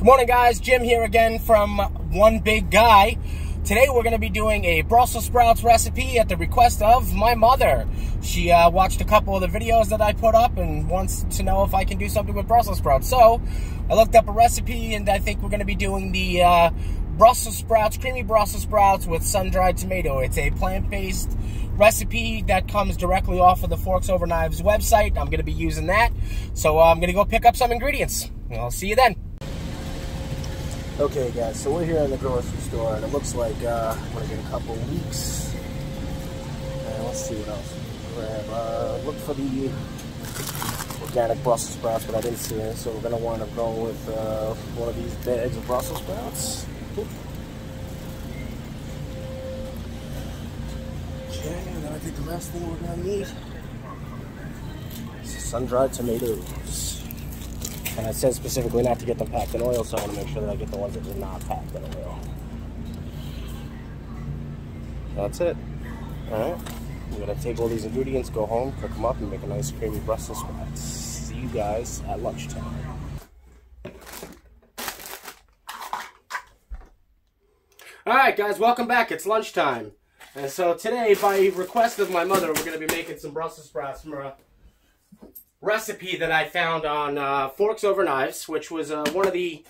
Good morning, guys. Jim here again from One Big Guy. Today we're going to be doing a Brussels sprouts recipe at the request of my mother. She watched a couple of the videos that I put up and wants to know if I can do something with Brussels sprouts. So I looked up a recipe and I think we're going to be doing the Brussels sprouts, creamy Brussels sprouts with sun-dried tomato. It's a plant-based recipe that comes directly off of the Forks Over Knives website. I'm going to be using that. So I'm going to go pick up some ingredients. I'll see you then. Okay, guys, so we're here in the grocery store, and it looks like I'm going to get a couple leeks. And let's see what else we can grab. Look for the organic Brussels sprouts, but I didn't see it, so we're going to want to go with one of these bags of Brussels sprouts. Okay, and then I think the last thing we're going to need is sun-dried tomatoes. And it says specifically not to get them packed in oil, so I want to make sure that I get the ones that are not packed in oil. That's it. Alright. I'm going to take all these ingredients, go home, cook them up, and make a nice creamy Brussels sprouts. See you guys at lunchtime. Alright, guys, welcome back. It's lunchtime. And so today, by request of my mother, we're going to be making some Brussels sprouts from a recipe that I found on Forks Over Knives, which was one of the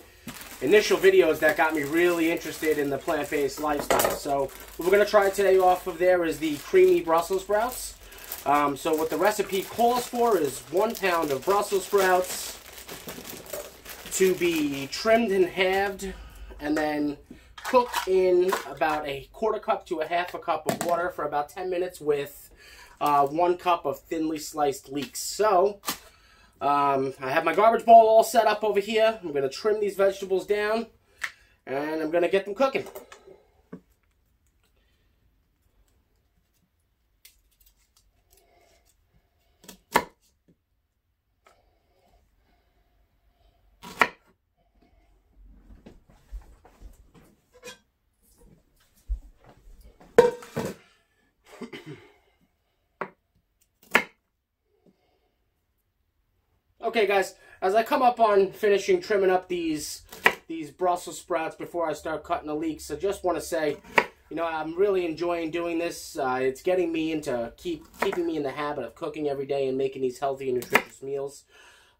initial videos that got me really interested in the plant-based lifestyle. So what we're going to try today off of there is the creamy Brussels sprouts. So what the recipe calls for is 1 pound of Brussels sprouts to be trimmed and halved and then cooked in about a 1/4 cup to a 1/2 cup of water for about 10 minutes with 1 cup of thinly sliced leeks. So, I have my garbage bowl all set up over here. I'm going to trim these vegetables down, and I'm going to get them cooking. Okay, guys, as I come up on finishing trimming up these Brussels sprouts before I start cutting the leeks, I just want to say, you know, I'm really enjoying doing this. It's getting me into keeping me in the habit of cooking every day and making these healthy and nutritious meals.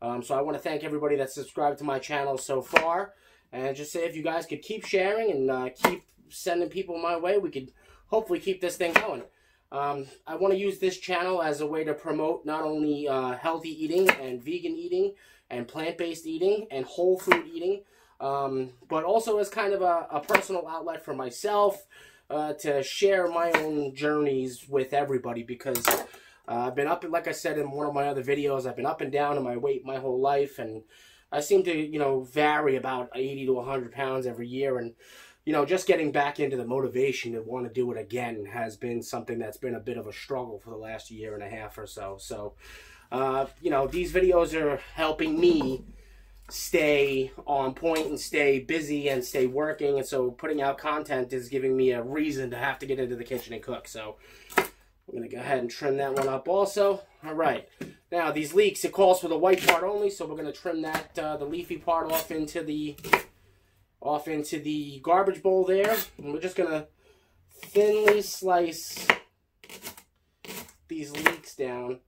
So I want to thank everybody that's subscribed to my channel so far, and just say if you guys could keep sharing and keep sending people my way, we could hopefully keep this thing going. I want to use this channel as a way to promote not only healthy eating and vegan eating and plant-based eating and whole food eating, but also as kind of a personal outlet for myself to share my own journeys with everybody, because I've been up, like I said in one of my other videos, I've been up and down in my weight my whole life, and I seem to, you know, vary about 80 to 100 pounds every year, and you know, just getting back into the motivation to want to do it again has been something that's been a bit of a struggle for the last 1.5 years or so. So, you know, these videos are helping me stay on point and stay busy and stay working. And so putting out content is giving me a reason to have to get into the kitchen and cook. So I'm going to go ahead and trim that one up also. All right. Now, these leeks, it calls for the white part only. So we're going to trim that, the leafy part off into the garbage bowl there, and we're just gonna thinly slice these leeks down.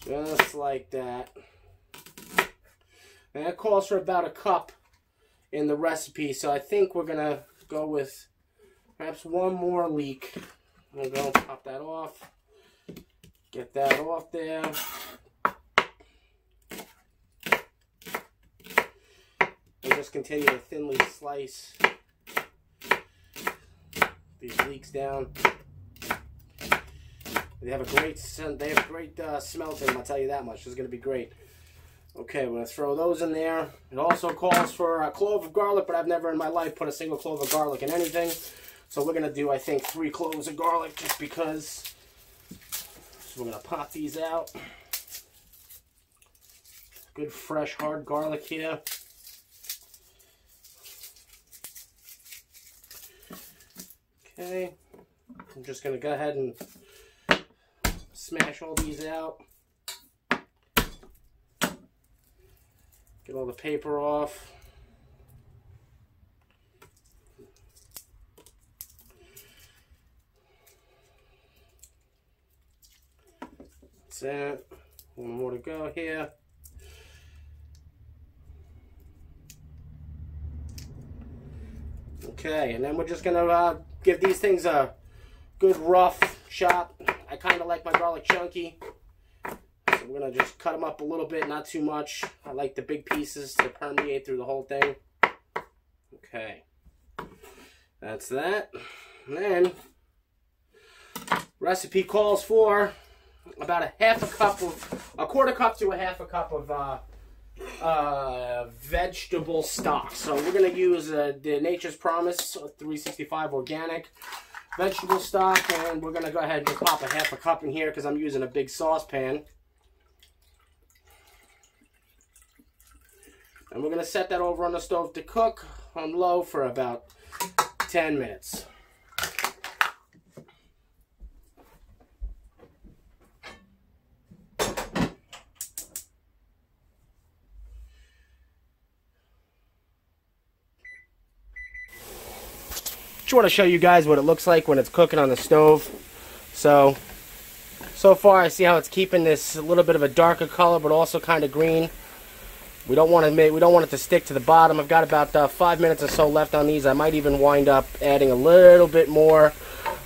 Just like that. And that calls for about 1 cup in the recipe, so I think we're gonna go with perhaps 1 more leek. I'm gonna go pop that off. Get that off there. And just continue to thinly slice these leeks down. They have a great smell to them, I'll tell you that much. This is going to be great. Okay, we're going to throw those in there. It also calls for a clove of garlic, but I've never in my life put a single clove of garlic in anything. So we're going to do, I think, 3 cloves of garlic just because. We're going to pop these out. Good fresh hard garlic here. Okay, I'm just going to go ahead and smash all these out. Get all the paper off. That's it. One more to go here. Okay, and then we're just gonna give these things a good rough chop. I kind of like my garlic chunky. So we're gonna just cut them up a little bit, not too much. I like the big pieces to permeate through the whole thing. Okay, that's that. And then recipe calls for about a quarter cup to a half a cup of vegetable stock. So we're going to use the Nature's Promise 365 organic vegetable stock, and we're going to go ahead and pop a half a cup in here because I'm using a big saucepan. And we're going to set that over on the stove to cook on low for about 10 minutes. Just want to show you guys what it looks like when it's cooking on the stove. So far I see how it's keeping this a little bit of a darker color, but also kind of green. We don't want it to stick to the bottom. I've got about 5 minutes or so left on these. I might even wind up adding a little bit more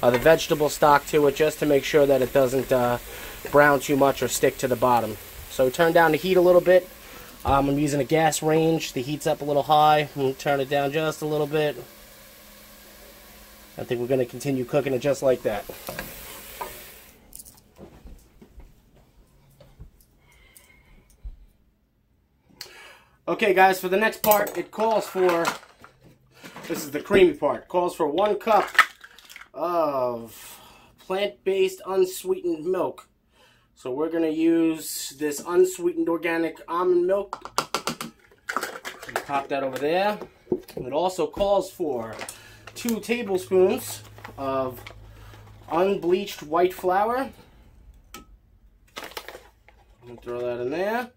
of the vegetable stock to it, just to make sure that it doesn't brown too much or stick to the bottom. So turn down the heat a little bit. I'm using a gas range. The heat's up a little high. We'll turn it down just a little bit. I think we're going to continue cooking it just like that. Okay guys, for the next part, it calls for, this is the creamy part, calls for 1 cup of plant-based unsweetened milk. So we're going to use this unsweetened organic almond milk. Pop that over there. It also calls for 2 tablespoons of unbleached white flour. I'll throw that in there.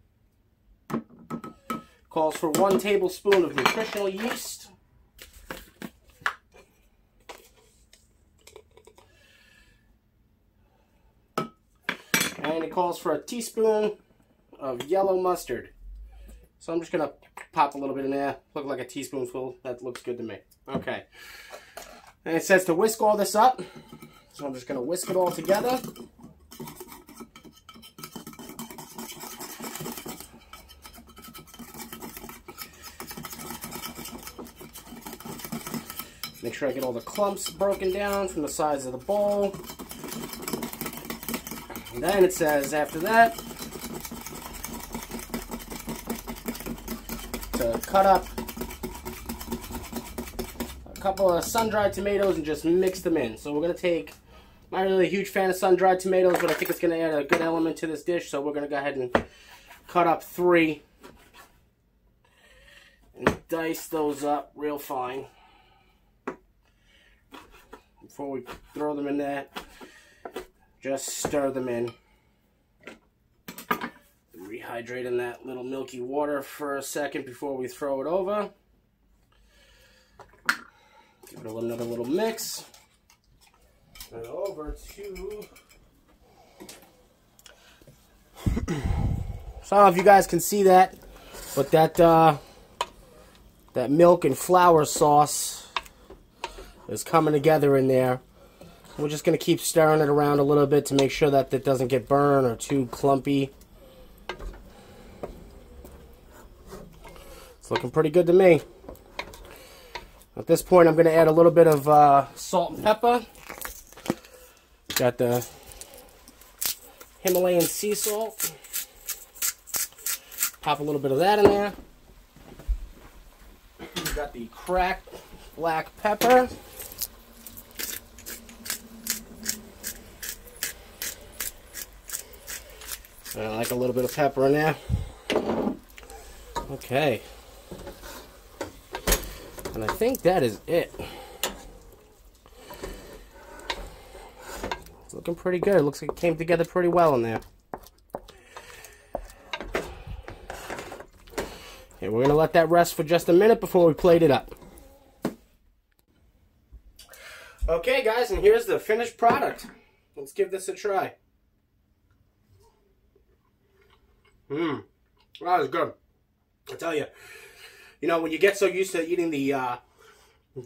Calls for 1 tablespoon of nutritional yeast. And it calls for a teaspoon of yellow mustard. So I'm just going to pop a little bit in there. Look like a teaspoonful. That looks good to me. Okay. And it says to whisk all this up. So I'm just going to whisk it all together. Make sure I get all the clumps broken down from the sides of the bowl. And then it says after that to cut up a couple of sun-dried tomatoes and just mix them in. So we're going to take, I'm not really a huge fan of sun-dried tomatoes, but I think it's going to add a good element to this dish. So we're going to go ahead and cut up 3 and dice those up real fine. Before we throw them in there, just stir them in. Rehydrate in that little milky water for a second before we throw it over. Give it another little mix. And over to... So I don't know if you guys can see that, but that milk and flour sauce is coming together in there. We're just going to keep stirring it around a little bit to make sure that it doesn't get burned or too clumpy. It's looking pretty good to me. At this point, I'm going to add a little bit of salt and pepper. Got the Himalayan sea salt. Pop a little bit of that in there. Got the cracked black pepper. I like a little bit of pepper in there. Okay. And I think that is it. So looking pretty good. It looks like it came together pretty well in there. Okay, we're going to let that rest for just a minute before we plate it up. Okay, guys, and here's the finished product. Let's give this a try. That was good. I tell you, you know, when you get so used to eating the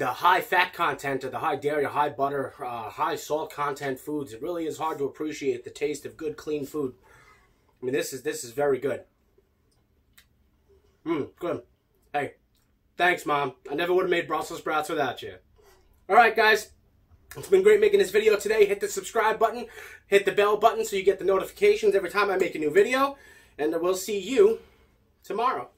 high fat content or the high dairy, high butter, high salt content foods, it really is hard to appreciate the taste of good, clean food. I mean, this is very good. Good. Hey, thanks, Mom. I never would have made Brussels sprouts without you. All right, guys. It's been great making this video today. Hit the subscribe button. Hit the bell button so you get the notifications every time I make a new video. And we'll see you tomorrow.